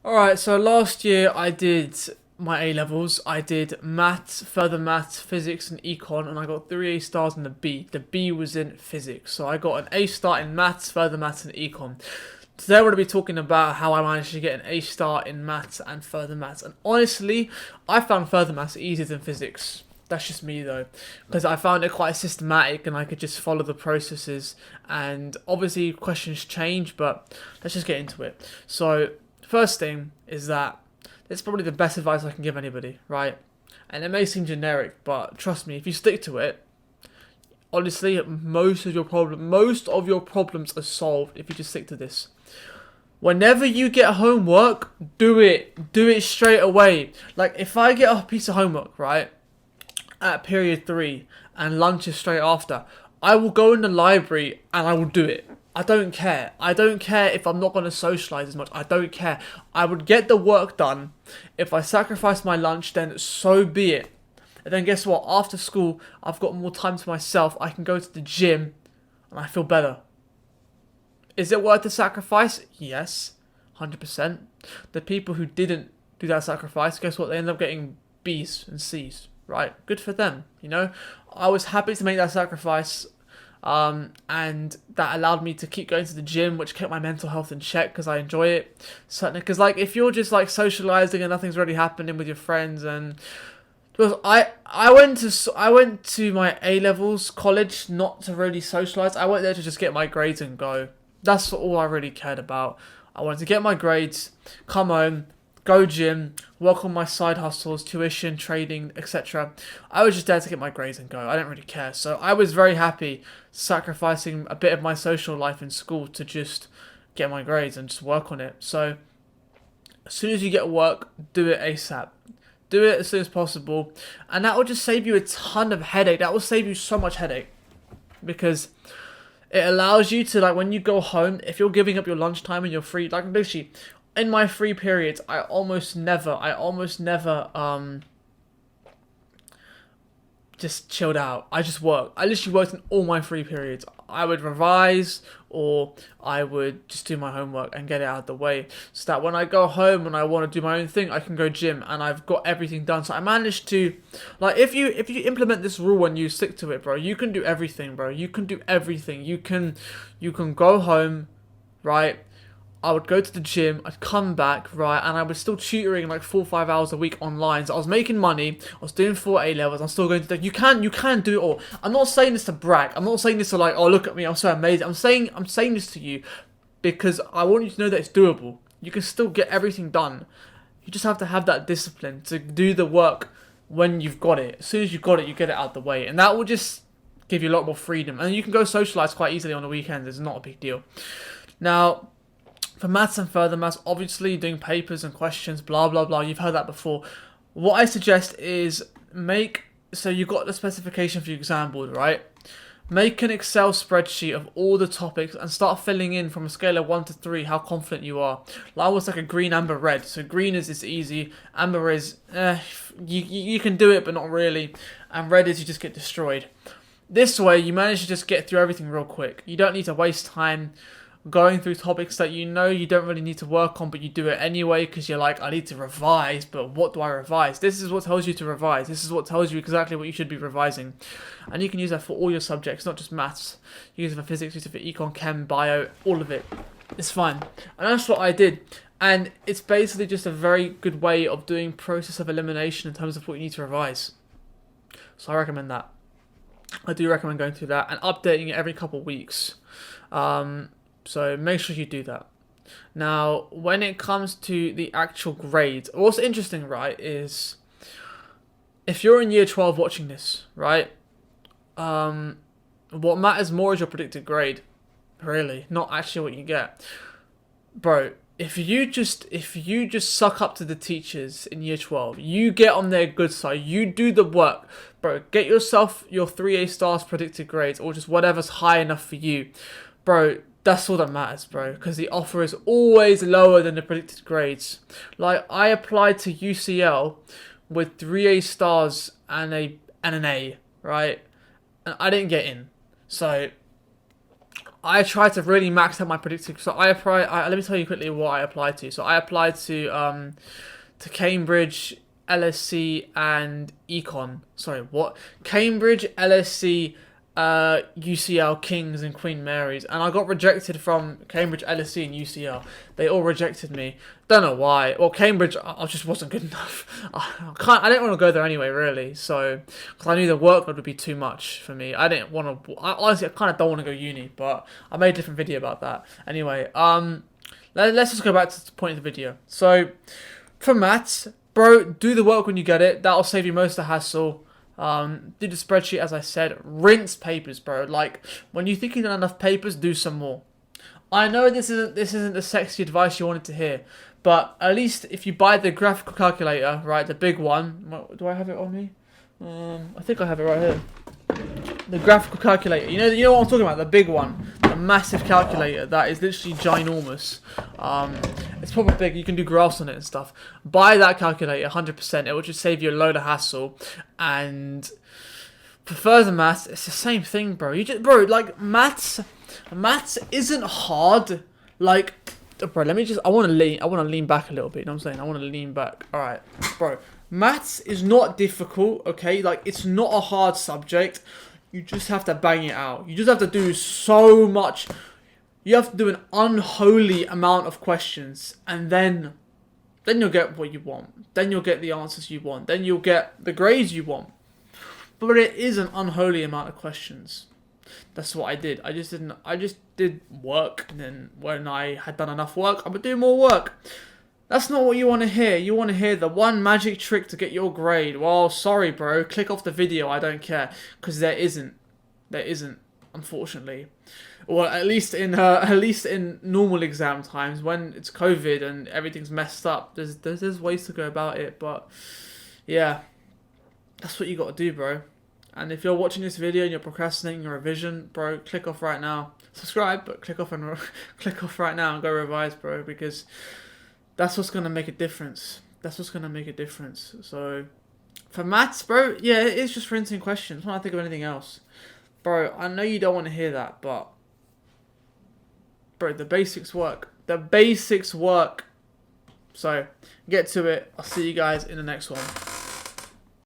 Alright, so last year I did my A levels. I did maths, further maths, physics, and econ, and I got three A stars and a B. The B was in physics. So I got an A star in maths, further maths, and econ. Today we're going to be talking about how I managed to get an A star in maths and further maths. And honestly, I found further maths easier than physics. That's just me though, because I found it quite systematic and I could just follow the processes. And obviously, questions change, but let's just get into it. So, first thing is that it's probably the best advice I can give anybody, right? And it may seem generic, but trust me, if you stick to it, honestly, most of your problems are solved if you just stick to this. Whenever you get homework, do it. Do it straight away. Like if I get a piece of homework, right, at period 3 and lunch is straight after, I will go in the library and I will do it. I don't care. I don't care if I'm not going to socialize as much. I don't care. I would get the work done. If I sacrifice my lunch, then so be it. And then guess what? After school, I've got more time to myself. I can go to the gym and I feel better. Is it worth the sacrifice? Yes, 100%. The people who didn't do that sacrifice, guess what? They end up getting B's and C's, right? Good for them, you know? I was happy to make that sacrifice, and that allowed me to keep going to the gym, which kept my mental health in check because I enjoy it. Certainly, because like if you're just like socializing and nothing's really happening with your friends, and because I went to my A levels college not to really socialize. I went there to just get my grades and go. That's all I really cared about. I wanted to get my grades, come home, go gym, work on my side hustles, tuition, trading, etc. I was just there to get my grades and go. I didn't really care. So I was very happy sacrificing a bit of my social life in school to just get my grades and just work on it. So as soon as you get work, do it ASAP. Do it as soon as possible. And that will just save you a ton of headache. That will save you so much headache. Because it allows you to, like, when you go home, if you're giving up your lunchtime and you're free, like, literally, in my free periods, I almost never just chilled out. I just worked. I literally worked in all my free periods. I would revise or I would just do my homework and get it out of the way so that when I go home and I want to do my own thing, I can go gym and I've got everything done. So I managed to, like, if you implement this rule and you stick to it, bro, you can do everything, bro. You can do everything. You can go home, right? I would go to the gym, I'd come back, right, and I was still tutoring like 4 or 5 hours a week online. So I was making money, I was doing 4 A levels, I'm still going to you can do it all. I'm not saying this to brag. I'm not saying this to like, oh look at me, I'm so amazing. I'm saying this to you because I want you to know that it's doable. You can still get everything done. You just have to have that discipline to do the work when you've got it. As soon as you've got it, you get it out of the way. And that will just give you a lot more freedom. And you can go socialize quite easily on the weekends. It's not a big deal. Now, for maths and further maths, obviously doing papers and questions, blah blah blah. You've heard that before. What I suggest is so you got the specification for your exam board, right? Make an Excel spreadsheet of all the topics and start filling in from a scale of 1 to 3 how confident you are. Like almost like a green, amber, red. So green is it's easy, amber is you can do it but not really, and red is you just get destroyed. This way you manage to just get through everything real quick. You don't need to waste time going through topics that you know you don't really need to work on, but you do it anyway because you're like, I need to revise, but what do I revise? This is what tells you to revise. This is what tells you exactly what you should be revising. And you can use that for all your subjects, not just maths. You use it for physics, use it for econ, chem, bio, all of it. It's fine. And that's what I did. And it's basically just a very good way of doing process of elimination in terms of what you need to revise. So I recommend that. I do recommend going through that and updating it every couple of weeks. So make sure you do that. Now, when it comes to the actual grades, what's interesting, right, is if you're in year 12 watching this, right, what matters more is your predicted grade, really, not actually what you get. Bro, if you just suck up to the teachers in year 12, you get on their good side, you do the work, bro, get yourself your 3A stars predicted grades or just whatever's high enough for you. Bro, that's all that matters, bro, because the offer is always lower than the predicted grades. Like, I applied to UCL with 3A stars and an A, right? And I didn't get in. So, I tried to really max out my predictive. So let me tell you quickly what I applied to. So I applied to Cambridge, LSC, and Econ. Sorry, what? Cambridge, LSC, UCL, King's, and Queen Mary's, and I got rejected from Cambridge, LSE, and UCL. They all rejected me. Don't know why. Well, Cambridge, I just wasn't good enough. I didn't want to go there anyway, really. So, because I knew the workload would be too much for me. I didn't want to. Honestly, I kind of don't want to go uni, but I made a different video about that. Anyway, let's just go back to the point of the video. So, for maths, bro, do the work when you get it. That'll save you most of the hassle. Do the spreadsheet as I said. Rinse papers, bro. Like, when you think you've done enough papers, do some more. I know this isn't the sexy advice you wanted to hear, but at least if you buy the graphical calculator, right, the big one. Do I have it on me? I think I have it right here. The graphical calculator. You know what I'm talking about? The big one, the massive calculator that is literally ginormous. It's probably big. You can do graphs on it and stuff. Buy that calculator, 100%. It will just save you a load of hassle. And for further maths, it's the same thing, bro. Like maths isn't hard. Like, bro, I want to lean back a little bit. You know what I'm saying? I want to lean back. All right, bro. Maths is not difficult, okay? Like, it's not a hard subject. You just have to bang it out. You just have to do so much. You have to do an unholy amount of questions, and then you'll get what you want. Then you'll get the answers you want. Then you'll get the grades you want. But it is an unholy amount of questions. That's what I did. I just did work, and then when I had done enough work, I would do more work. That's not what you want to hear. You want to hear the one magic trick to get your grade. Well, sorry, bro. Click off the video. I don't care. Because there isn't. There isn't, unfortunately. Well, at least in normal exam times, when it's COVID and everything's messed up, there's ways to go about it. But yeah, that's what you got to do, bro. And if you're watching this video and you're procrastinating your revision, bro, click off right now. Subscribe, but click off right now and go revise, bro, because that's what's going to make a difference. That's what's going to make a difference. So, for maths, bro, yeah, it is just rinsing questions. I can't think of anything else. Bro, I know you don't want to hear that, but bro, the basics work. The basics work. So, get to it. I'll see you guys in the next one.